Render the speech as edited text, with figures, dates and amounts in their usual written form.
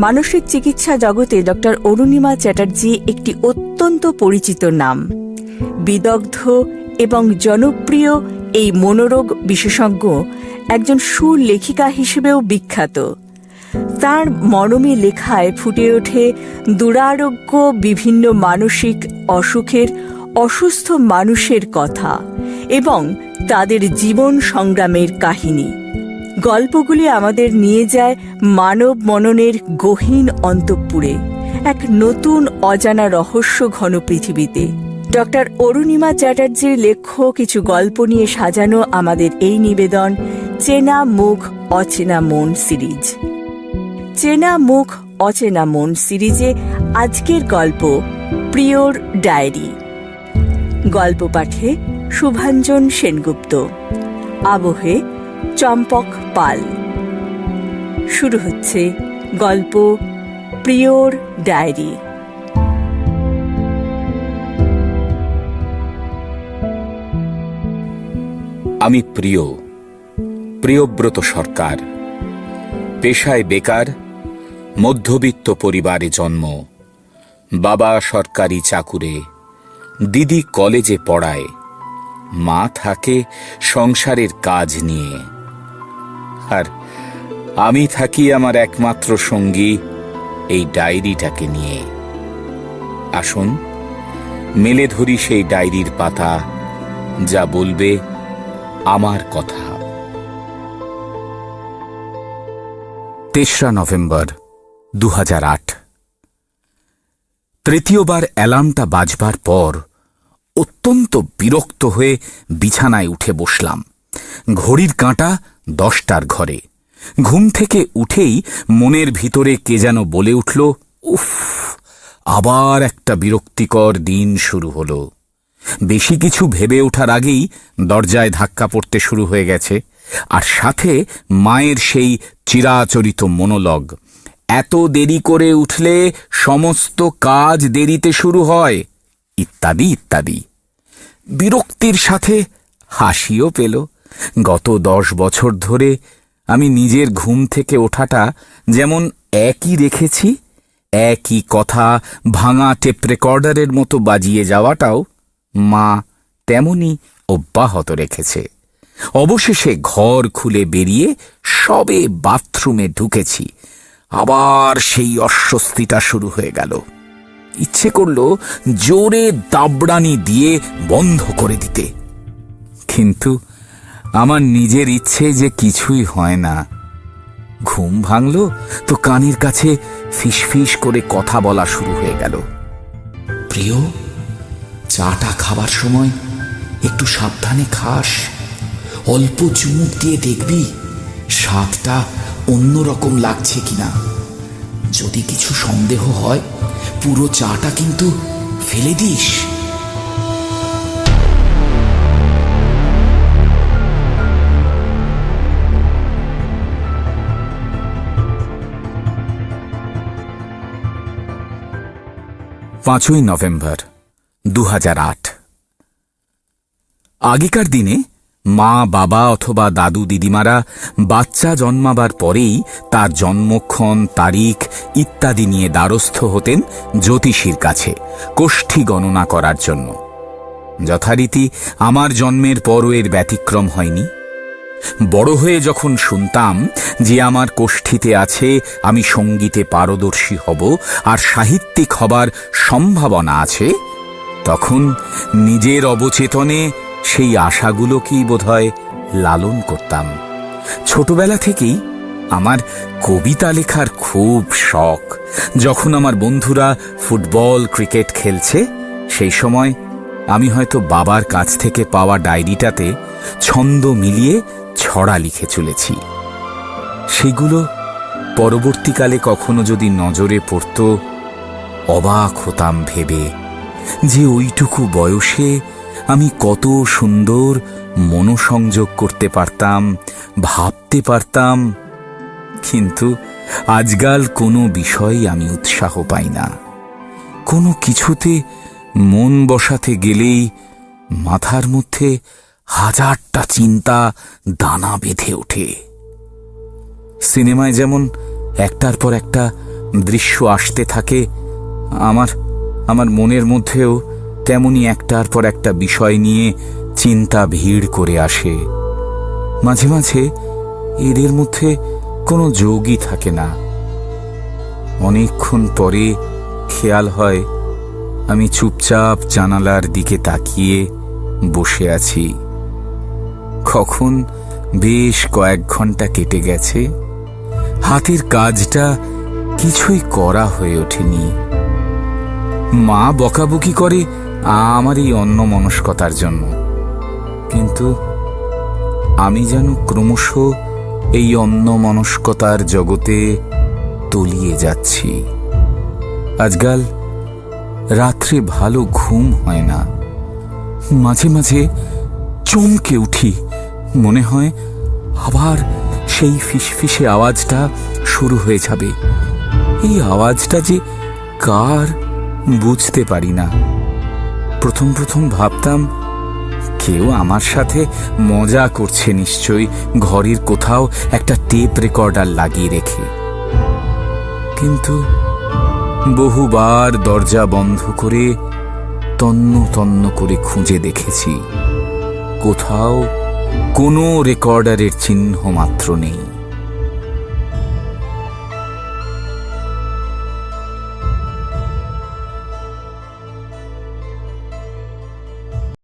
মানসিক চিকিৎসা জগতে ডক্টর অরুণিমা চ্যাটার্জি একটি অত্যন্ত পরিচিত নাম। বিদগ্ধ এবং জনপ্রিয় এই মনোরোগ বিশেষজ্ঞ একজন সুলেখিকা হিসেবেও বিখ্যাত। তাঁর মরমী লেখায় ফুটে ওঠে দুরারোগ্য বিভিন্ন মানসিক অসুখের অসুস্থ মানুষের কথা এবং তাদের জীবন সংগ্রামের কাহিনী। গল্পগুলি আমাদের নিয়ে যায় মানব মননের গহীন অন্তঃপুরে, এক নতুন অজানা রহস্য ঘন পৃথিবীতে। ডক্টর অরুণিমা চ্যাটার্জির লেখ্য কিছু গল্প নিয়ে সাজানো আমাদের এই নিবেদন চেনা মুখ অচেনা মন সিরিজ। চেনা মুখ অচেনা মন সিরিজে আজকের গল্প প্রিয়র ডায়েরি। গল্প পাঠে শুভাঞ্জন সেনগুপ্ত, আবহে চম্পক পাল। শুরু হচ্ছে গল্প প্রিয়র ডায়েরি। আমি প্রিয়ব্রত সরকার। পেশায় বেকার, মধ্যবিত্ত পরিবারে জন্ম। বাবা সরকারি চাকুরে, দিদি কলেজে পড়ায়, মা থাকে সংসারের কাজ নিয়ে, আর আমি থাকি আমার একমাত্র সঙ্গী এই ডায়েরিটাকে নিয়ে। আসুন মেলে ধরি সেই ডায়েরির পাতা, যা বলবে আমার কথা। ৩রা নভেম্বর ২০০৮। তৃতীয়বার অ্যালার্মটা বাজবার পর অত্যন্ত বিরক্ত হয়ে বিছানায় উঠে বসলাম। ঘড়ির কাঁটা ১০টার ঘরে। ঘুম থেকে উঠেই মনের ভিতরে কে যেন বলে উঠল, উফ, আবার একটা বিরক্তিকর দিন শুরু হলো। বেশি কিছু ভেবে ওঠার আগেই দরজায় ধাক্কা পড়তে শুরু হয়ে গেছে, আর সাথে মায়ের সেই চিরাচরিত মনোলগ, এত দেরি করে উঠলে সমস্ত কাজ দেরিতে শুরু হয়, ইত্যাদি ইত্যাদি। বিরক্তির সাথে হাসিও পেল। গত ১০ বছর ধরে আমি নিজের ঘুম থেকে ওঠাটা যেমন একই রেখেছি, একই কথা ভাঙা টেপ রেকর্ডারের মতো বাজিয়ে যাওয়াটাও মা তেমনি অব্যাহত রেখেছে। অবশেষে ঘর খুলে বেরিয়ে সবে বাথরুমে ঢুকেছি, আবার সেই অস্বস্তিটা শুরু হয়ে গেল। ইচ্ছে করল জোরে দাবড়ানি দিয়ে বন্ধ করে দিতে, কিন্তু আমার নিজের ইচ্ছে যে কিছুই হয় না। ঘুম ভাঙল তো কানের কাছে ফিসফিস করে কথা বলা শুরু হয়ে গেল। প্রিয়, চাটা খাবার সময় একটু সাবধানে খাস, অল্প চুমুক দিয়ে দেখবি স্বাদটা অন্যরকম লাগছে কিনা। যদি কিছু সন্দেহ হয় পুরো চাটা কিন্তু ফেলে দিস। নভেম্বর ২০০৮। আগেকার দিনে মা, বাবা অথবা দাদু দিদিমারা বাচ্চা জন্মাবার পরেই তার জন্মক্ষণ, তারিখ ইত্যাদি নিয়ে দ্বারস্থ হতেন জ্যোতিষীর কাছে কোষ্ঠী গণনা করার জন্য। যথারীতি আমার জন্মের পরও এর ব্যতিক্রম হয়নি। বড় হয়ে যখন শুনতাম যে আমার কোষ্ঠীতে আছে আমি সঙ্গীতে পারদর্শী হব আর সাহিত্যিক হবার সম্ভাবনা আছে, তখন নিজের অবচেতনে সেই আশাগুলোকেই বোধহয় লালন করতাম। ছোটবেলা থেকেই আমার কবিতা লেখার খুব শখ। যখন আমার বন্ধুরা ফুটবল, ক্রিকেট খেলছে, সেই সময় আমি হয়তো বাবার কাছ থেকে পাওয়া ডায়েরিটাতে ছন্দ মিলিয়ে ছড়া লিখে চলেছি। সেগুলো পরবর্তীকালে কখনো যদি নজরে পড়ত, অবাক হতাম ভেবে যে ওইটুকু বয়সে আমি কত সুন্দর মনোসংযোগ করতে পারতাম, ভাবতে পারতাম। কিন্তু আজকাল কোনো বিষয়ে আমি উৎসাহ পাই না। কোনো কিছুতে মন বসাতে গেলেই মাথার মধ্যে হাজারটা চিন্তা দানা বেঁধে ওঠে। সিনেমায় যেমন একটার পর একটা দৃশ্য আসতে থাকে, আমার আমার মনের মধ্যেও তেমনি একটার পর একটা বিষয় নিয়ে চিন্তা ভিড় করে আসে। মাঝে মাঝে এদের মধ্যে কোনো যোগই থাকে না। অনেকক্ষণ পরে খেয়াল হয় আমি চুপচাপ জানালার দিকে তাকিয়ে বসে আছি। কখন বেশ কয়েক ঘন্টা কেটে গেছে, হাতের কাজটা কিছুই করা হয়ে ওঠেনি। মা বকাবকি করে আমার এই অন্যমনস্কতার জন্য, কিন্তু আমি যেন ক্রমশ এই অন্যমনস্কতার জগতে তলিয়ে যাচ্ছি। আজকাল রাত্রে ভালো ঘুম হয় না। মাঝে মাঝে চমকে উঠি, মনে হয় আবার সেই ফিসফিসে আওয়াজটা শুরু হয়ে যাবে। এই আওয়াজটা যে কার বুঝতে পারি না। প্রথম প্রথম ভাবতাম কেউ আমার সাথে মজা করছে নিশ্চয়ই, ঘরের কোথাও একটা টেপ রেকর্ডার লাগিয়ে রেখে। কিন্তু বহুবার দরজা বন্ধ করে তন্ন তন্ন করে খুঁজে দেখেছি, কোথাও কোনো রেকর্ডারের চিহ্ন মাত্র নেই।